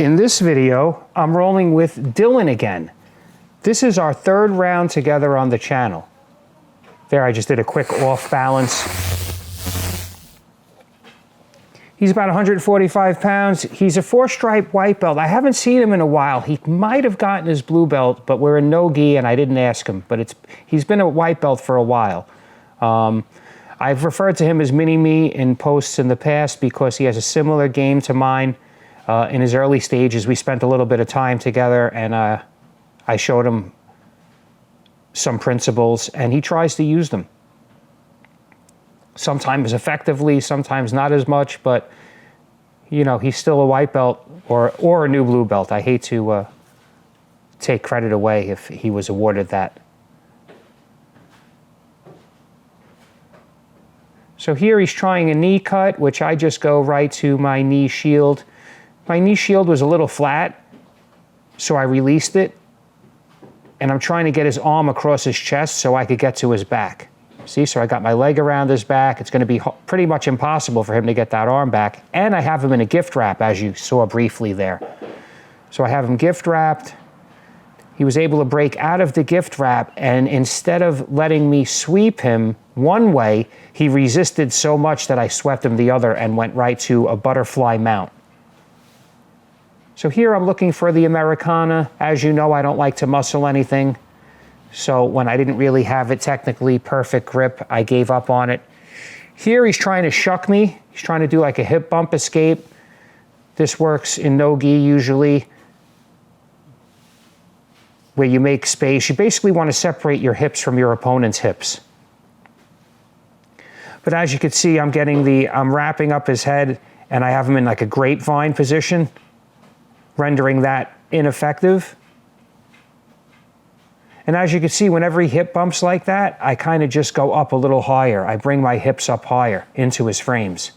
In this video, I'm rolling with Dylan again. This is our third round together on the channel. There, I just did a quick off balance. He's about 145 pounds. He's a 4-stripe white belt. I haven't seen him in a while. He might have gotten his blue belt, but we're in no-gi and I didn't ask him, but he's been a white belt for a while. I've referred to him as Mini-Me in posts in the past because he has a similar game to mine. In his early stages, we spent a little bit of time together and I showed him some principles and he tries to use them. Sometimes effectively, sometimes not as much, but you know, he's still a white belt or a new blue belt. I hate to take credit away if he was awarded that. So here he's trying a knee cut, which I just go right to my knee shield. My knee shield was a little flat, so I released it, and I'm trying to get his arm across his chest so I could get to his back. See, so I got my leg around his back. It's going to be pretty much impossible for him to get that arm back, and I have him in a gift wrap, as you saw briefly there. So I have him gift wrapped. He was able to break out of the gift wrap, and instead of letting me sweep him one way, he resisted so much that I swept him the other and went right to a butterfly mount. So here I'm looking for the Americana. As you know, I don't like to muscle anything. So when I didn't really have it technically perfect grip, I gave up on it. Here he's trying to shuck me. He's trying to do like a hip bump escape. This works in no-gi usually, where you make space. You basically want to separate your hips from your opponent's hips. But as you can see, I'm wrapping up his head and I have him in like a grapevine position, rendering that ineffective. And as you can see, whenever he hip bumps like that, I kind of just go up a little higher. I bring my hips up higher into his frames.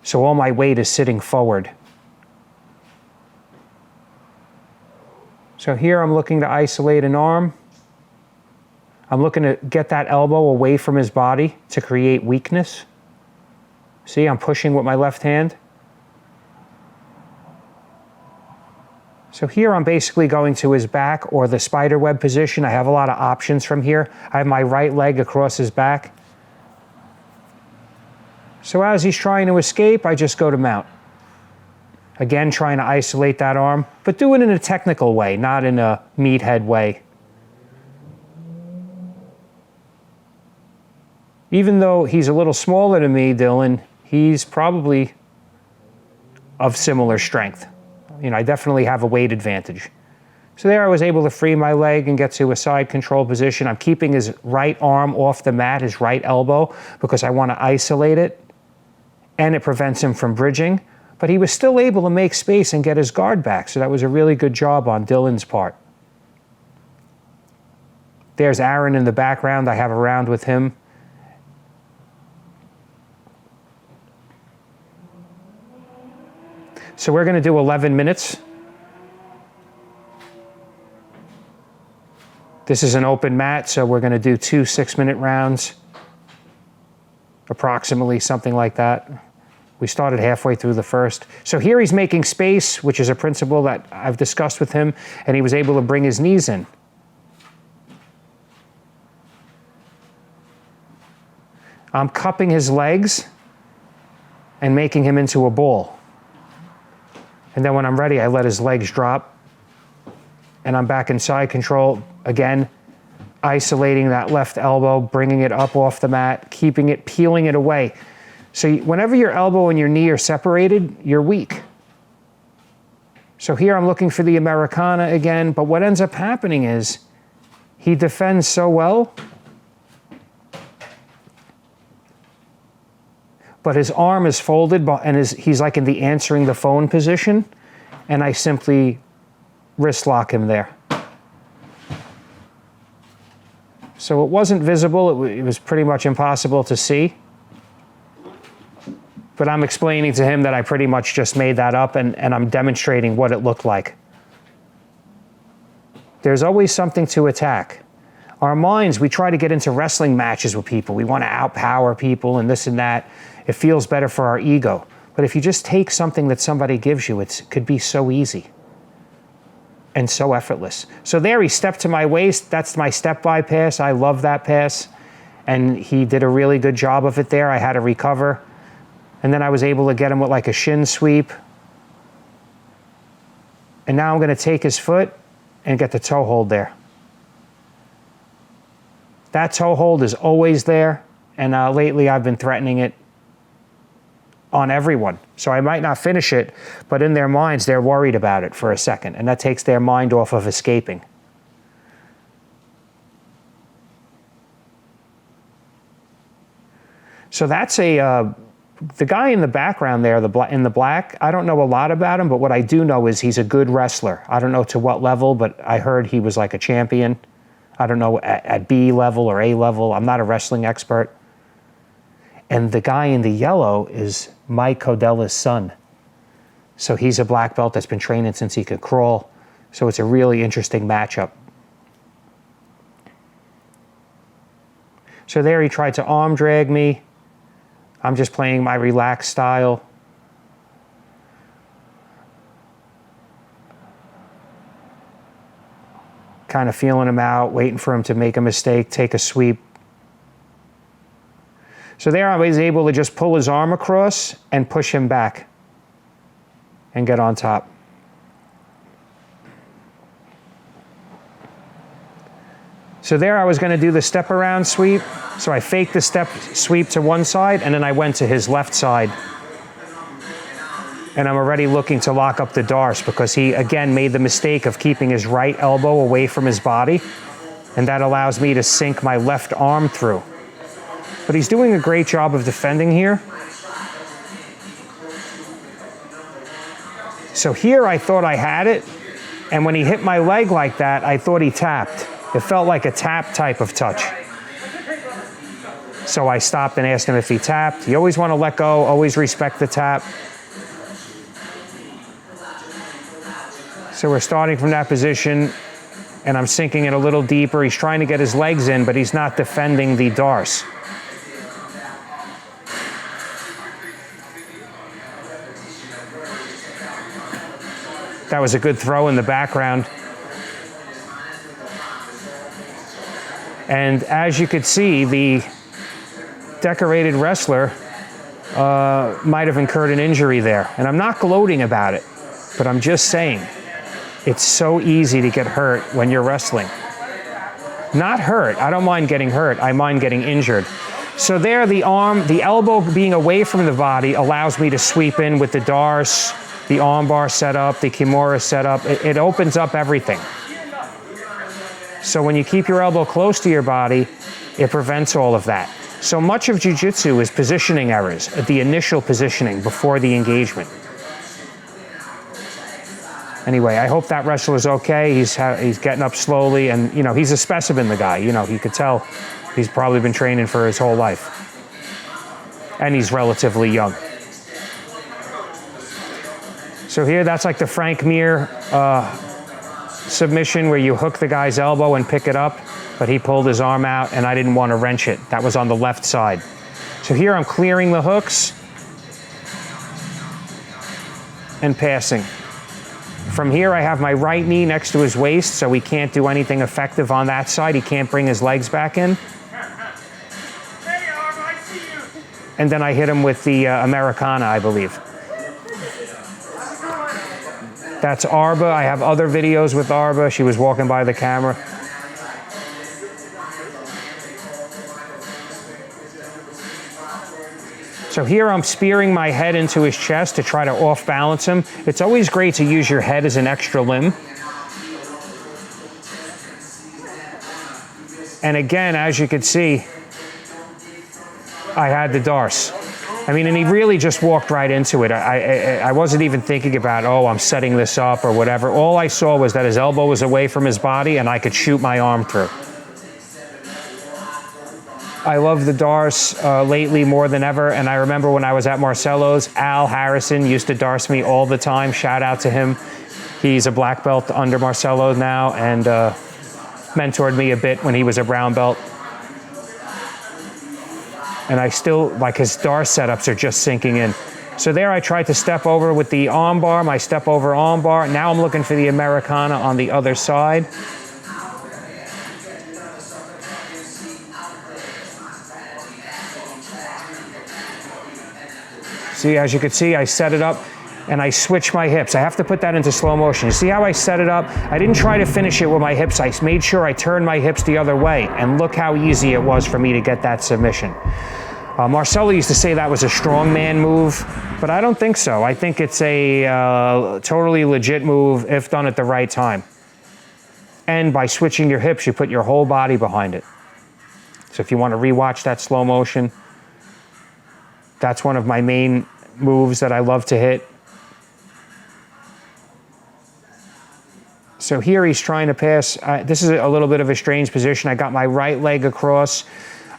So all my weight is sitting forward. So here I'm looking to isolate an arm. I'm looking to get that elbow away from his body to create weakness. See, I'm pushing with my left hand. So here I'm basically going to his back or the spider web position. I have a lot of options from here. I have my right leg across his back. So as he's trying to escape, I just go to mount. Again, trying to isolate that arm, but do it in a technical way, not in a meathead way. Even though he's a little smaller than me, Dylan, he's probably of similar strength. You know, I definitely have a weight advantage. So there I was able to free my leg and get to a side control position. I'm keeping his right arm off the mat, his right elbow, because I want to isolate it, and it prevents him from bridging. But he was still able to make space and get his guard back, so that was a really good job on Dylan's part. There's Aaron in the background. I have a round with him. So we're going to do 11 minutes. This is an open mat, so we're going to do 2 6-minute rounds, approximately, something like that. We started halfway through the first. So here he's making space, which is a principle that I've discussed with him, and he was able to bring his knees in. I'm cupping his legs and making him into a ball. And then when I'm ready, I let his legs drop. And I'm back in side control. Again, isolating that left elbow, bringing it up off the mat, keeping it, peeling it away. So whenever your elbow and your knee are separated, you're weak. So here I'm looking for the Americana again, but what ends up happening is he defends so well, but his arm is folded and he's like in the answering the phone position, and I simply wrist lock him there. So it wasn't visible, it was pretty much impossible to see. But I'm explaining to him that I pretty much just made that up and I'm demonstrating what it looked like. There's always something to attack. Our minds, we try to get into wrestling matches with people. We want to outpower people and this and that. It feels better for our ego. But if you just take something that somebody gives you, it could be so easy and so effortless. So there, he stepped to my waist. That's my step by pass. I love that pass. And he did a really good job of it there. I had to recover. And then I was able to get him with like a shin sweep. And now I'm going to take his foot and get the toe hold there. That toe hold is always there. And lately I've been threatening it on everyone. So I might not finish it, but in their minds, they're worried about it for a second. And that takes their mind off of escaping. So that's the guy in the background there, in the black, I don't know a lot about him, but what I do know is he's a good wrestler. I don't know to what level, but I heard he was like a champion. I don't know at B level or A level. I'm not a wrestling expert. And the guy in the yellow is Mike Codella's son. So he's a black belt that's been training since he could crawl. So it's a really interesting matchup. So there he tried to arm drag me. I'm just playing my relaxed style. Kind of feeling him out, waiting for him to make a mistake, take a sweep. So there I was able to just pull his arm across and push him back and get on top. So there I was going to do the step around sweep. So I faked the step sweep to one side, and then I went to his left side. And I'm already looking to lock up the Darce because he, again, made the mistake of keeping his right elbow away from his body. And that allows me to sink my left arm through. But he's doing a great job of defending here. So here I thought I had it. And when he hit my leg like that, I thought he tapped. It felt like a tap type of touch. So I stopped and asked him if he tapped. You always want to let go, always respect the tap. So we're starting from that position, and I'm sinking it a little deeper. He's trying to get his legs in, but he's not defending the Darce. That was a good throw in the background. And as you could see, the decorated wrestler might have incurred an injury there. And I'm not gloating about it, but I'm just saying, it's so easy to get hurt when you're wrestling. Not hurt, I don't mind getting hurt, I mind getting injured. So there, the arm, the elbow being away from the body allows me to sweep in with the Darce, the arm bar setup, the Kimura setup. It opens up everything. So when you keep your elbow close to your body, it prevents all of that. So much of jiu-jitsu is positioning errors, the initial positioning before the engagement. Anyway, I hope that wrestler's okay. He's getting up slowly, and you know, he's a specimen, the guy. You know, you could tell he's probably been training for his whole life. And he's relatively young. So here, that's like the Frank Mir submission where you hook the guy's elbow and pick it up, but he pulled his arm out and I didn't want to wrench it. That was on the left side. So here I'm clearing the hooks and passing. From here I have my right knee next to his waist, so he can't do anything effective on that side. He can't bring his legs back in. And then I hit him with the Americana, I believe. That's Arba. I have other videos with Arba. She was walking by the camera. So here I'm spearing my head into his chest to try to off-balance him. It's always great to use your head as an extra limb. And again, as you can see, I had the Darce. I mean, and he really just walked right into it. I wasn't even thinking about, oh, I'm setting this up or whatever. All I saw was that his elbow was away from his body and I could shoot my arm through. I love the Darce lately more than ever. And I remember when I was at Marcelo's, Al Harrison used to Darce me all the time. Shout out to him. He's a black belt under Marcelo now and mentored me a bit when he was a brown belt. And I still, like, his Darce setups are just sinking in. So there I tried to step over with the arm bar, my step over arm bar. Now I'm looking for the Americana on the other side. See, as you can see, I set it up and I switch my hips. I have to put that into slow motion. You see how I set it up? I didn't try to finish it with my hips. I made sure I turned my hips the other way, and look how easy it was for me to get that submission. Marcelo used to say that was a strongman move, but I don't think so. I think it's a totally legit move if done at the right time. And by switching your hips, you put your whole body behind it. So if you want to rewatch that slow motion, that's one of my main moves that I love to hit. So here he's trying to pass. This is a little bit of a strange position. I got my right leg across.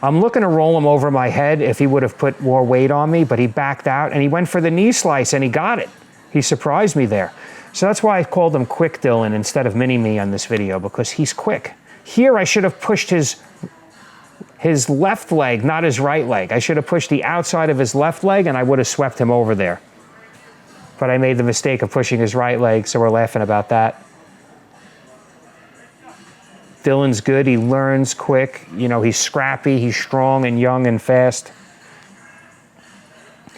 I'm looking to roll him over my head if he would have put more weight on me, but he backed out and he went for the knee slice and he got it. He surprised me there. So that's why I called him Quick Dylan instead of Mini-Me on this video, because he's quick. Here I should have pushed his left leg, not his right leg. I should have pushed the outside of his left leg and I would have swept him over there. But I made the mistake of pushing his right leg, so we're laughing about that. Dylan's good, he learns quick. You know, he's scrappy, he's strong and young and fast.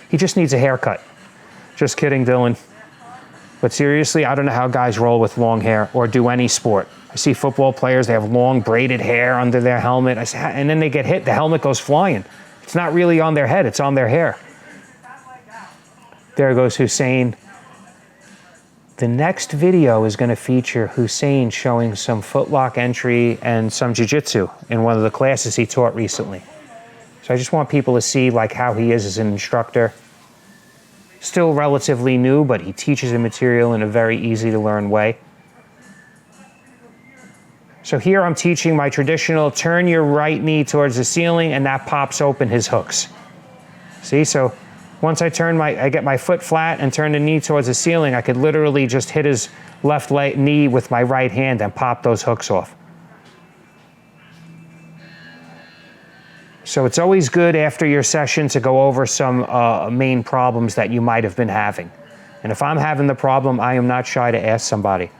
He just needs a haircut. Just kidding, Dylan. But seriously, I don't know how guys roll with long hair or do any sport. I see football players, they have long braided hair under their helmet. And then they get hit, the helmet goes flying. It's not really on their head, it's on their hair. There goes Hussein. The next video is going to feature Hussein showing some footlock entry and some jiu-jitsu in one of the classes he taught recently. So I just want people to see like how he is as an instructor. Still relatively new, but he teaches the material in a very easy to learn way. So here I'm teaching my traditional turn your right knee towards the ceiling and that pops open his hooks. See, so once I get my foot flat and turn the knee towards the ceiling, I could literally just hit his left knee with my right hand and pop those hooks off. So it's always good after your session to go over some main problems that you might have been having. And if I'm having the problem, I am not shy to ask somebody.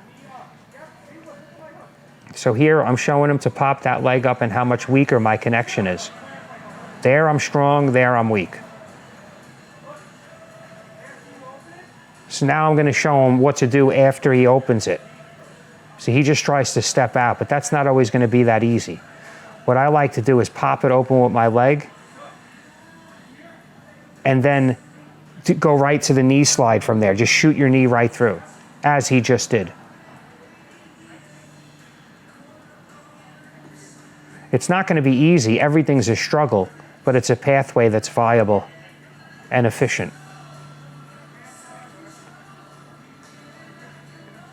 So here I'm showing him to pop that leg up and how much weaker my connection is. There I'm strong, there I'm weak. So now I'm going to show him what to do after he opens it. See, he just tries to step out, but that's not always going to be that easy. What I like to do is pop it open with my leg and then go right to the knee slide from there. Just shoot your knee right through, as he just did. It's not going to be easy. Everything's a struggle, but it's a pathway that's viable and efficient.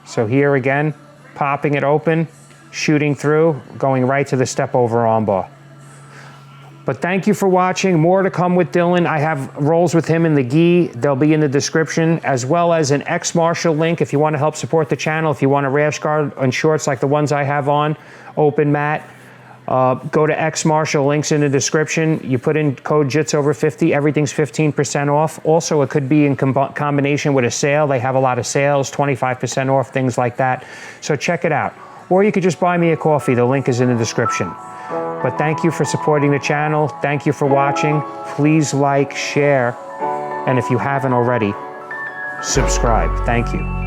So here again, popping it open, shooting through, going right to the step over armbar. But thank you for watching. More to come with Dylan. I have rolls with him in the gi. They'll be in the description, as well as an X-Martial link if you want to help support the channel. If you want a rash guard and shorts like the ones I have on, open mat, go to X-Martial, links in the description. You put in code JITS over50, everything's 15% off. Also, it could be in combination with a sale. They have a lot of sales, 25% off, things like that. So check it out. Or you could just buy me a coffee. The link is in the description. But thank you for supporting the channel. Thank you for watching. Please like, share, and if you haven't already, subscribe. Thank you.